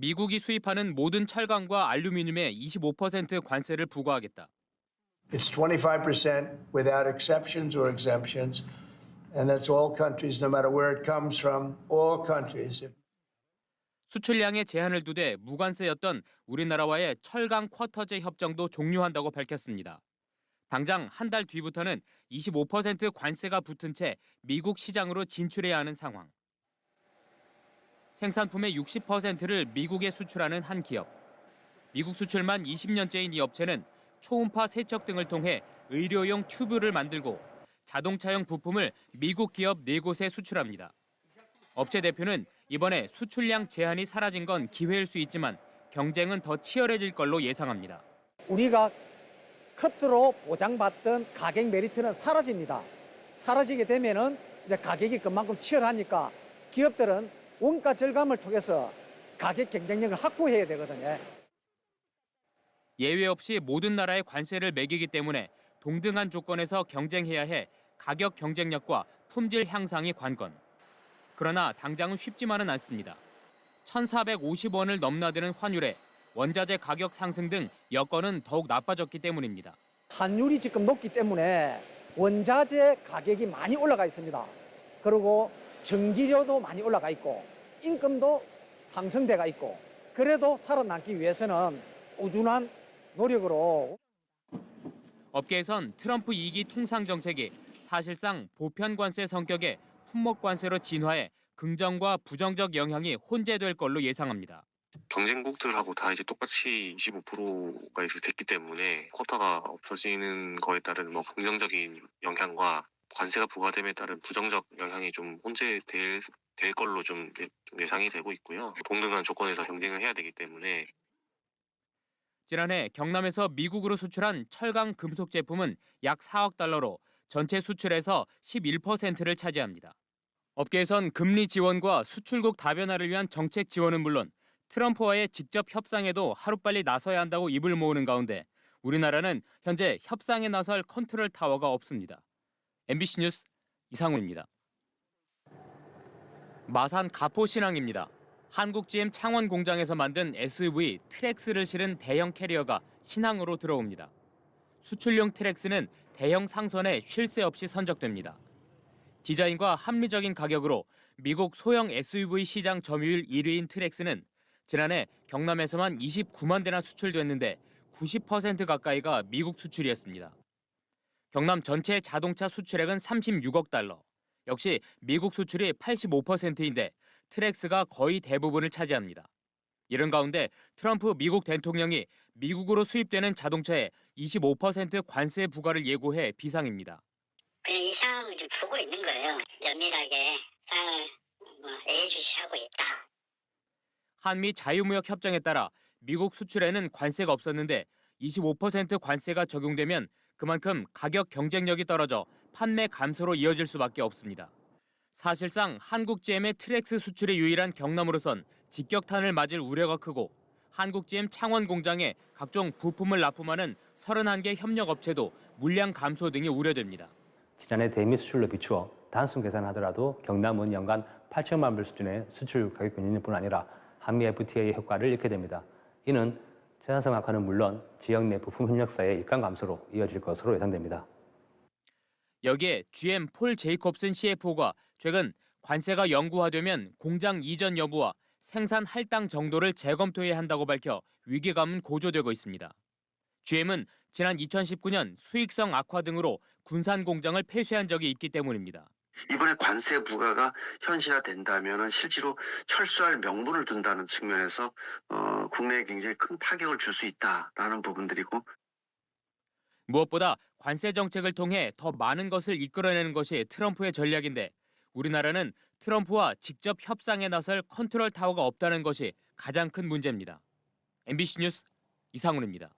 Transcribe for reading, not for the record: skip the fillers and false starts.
미국이 수입하는 모든 철강과 알루미늄에 25% 관세를 부과하겠다. It's 25% without exceptions or exemptions, and that's all countries, no matter where it comes from, all countries. 수출량에 제한을 두되 무관세였던 우리나라와의 철강 쿼터제 협정도 종료한다고 밝혔습니다. 당장 한 달 뒤부터는 25% 관세가 붙은 채 미국 시장으로 진출해야 하는 상황. 생산품의 60%를 미국에 수출하는 한 기업. 미국 수출만 20년째인 이 업체는 초음파 세척 등을 통해 의료용 튜브를 만들고 자동차용 부품을 미국 기업 4곳에 수출합니다. 업체 대표는 이번에 수출량 제한이 사라진 건 기회일 수 있지만 경쟁은 더 치열해질 걸로 예상합니다. 우리가 컷으로 보장받던 가격 메리트는 사라집니다. 사라지게 되면은 이제 가격이 그만큼 치열하니까 기업들은 원가 절감을 통해서 가격 경쟁력을 확보해야 되거든요. 예외 없이 모든 나라의 관세를 매기기 때문에 동등한 조건에서 경쟁해야 해 가격 경쟁력과 품질 향상이 관건. 그러나 당장은 쉽지만은 않습니다. 1,450원을 넘나드는 환율에 원자재 가격 상승 등 여건은 더욱 나빠졌기 때문입니다. 환율이 지금 높기 때문에 원자재 가격이 많이 올라가 있습니다. 그리고 전기료도 많이 올라가 있고 임금도 상승돼가 있고 그래도 살아남기 위해서는 꾸준한 노력으로. 업계에선 트럼프 2기 통상 정책이 사실상 보편 관세 성격의 품목 관세로 진화해 긍정과 부정적 영향이 혼재될 걸로 예상합니다. 경쟁국들하고 다 이제 똑같이 25%가 이렇게 됐기 때문에 쿼터가 없어지는 거에 따른 뭐 긍정적인 영향과 관세가 부과됨에 따른 부정적 영향이 좀 혼재될 걸로 좀 예상이 되고 있고요. 동등한 조건에서 경쟁을 해야 되기 때문에. 지난해 경남에서 미국으로 수출한 철강 금속 제품은 약 4억 달러로 전체 수출에서 11%를 차지합니다. 업계에선 금리 지원과 수출국 다변화를 위한 정책 지원은 물론 트럼프와의 직접 협상에도 하루빨리 나서야 한다고 입을 모으는 가운데 우리나라는 현재 협상에 나설 컨트롤 타워가 없습니다. MBC 뉴스 이상훈입니다. 마산 가포 신항입니다. 한국 GM 창원 공장에서 만든 SUV 트랙스를 실은 대형 캐리어가 신항으로 들어옵니다. 수출용 트랙스는 대형 상선에 쉴 새 없이 선적됩니다. 디자인과 합리적인 가격으로 미국 소형 SUV 시장 점유율 1위인 트랙스는 지난해 경남에서만 29만 대나 수출됐는데 90% 가까이가 미국 수출이었습니다. 경남 전체 자동차 수출액은 36억 달러. 역시 미국 수출이 85%인데 트랙스가 거의 대부분을 차지합니다. 이런 가운데 트럼프 미국 대통령이 미국으로 수입되는 자동차에 25% 관세 부과를 예고해 비상입니다. 그냥 이 상황을 좀 보고 있는 거예요. 면밀하게 상황을 예의주시하고 있다. 한미 자유무역 협정에 따라 미국 수출에는 관세가 없었는데 25% 관세가 적용되면 그만큼 가격 경쟁력이 떨어져 판매 감소로 이어질 수밖에 없습니다. 사실상 한국 GM의 트랙스 수출이 유일한 경남으로선 직격탄을 맞을 우려가 크고 한국 GM 창원 공장에 각종 부품을 납품하는 31개 협력업체도 물량 감소 등이 우려됩니다. 지난해 대미 수출로 비추어 단순 계산하더라도 경남은 연간 8천만 불 수준의 수출 가격 견인뿐 아니라 한미 FTA의 효과를 잃게 됩니다. 이는 생산 악화는 물론 지역 내 부품 협력사의 일감 감소로 이어질 것으로 예상됩니다. 여기에 GM 폴 제이콥슨 CFO가 최근 관세가 영구화되면 공장 이전 여부와 생산 할당 정도를 재검토해야 한다고 밝혀 위기감은 고조되고 있습니다. GM은 지난 2019년 수익성 악화 등으로 군산 공장을 폐쇄한 적이 있기 때문입니다. 이번에 관세 부과가 현실화된다면 실제로 철수할 명분을 둔다는 측면에서 국내에 굉장히 큰 타격을 줄 수 있다라는 부분들이고, 무엇보다 관세 정책을 통해 더 많은 것을 이끌어내는 것이 트럼프의 전략인데 우리나라는 트럼프와 직접 협상에 나설 컨트롤 타워가 없다는 것이 가장 큰 문제입니다. MBC 뉴스 이상훈입니다.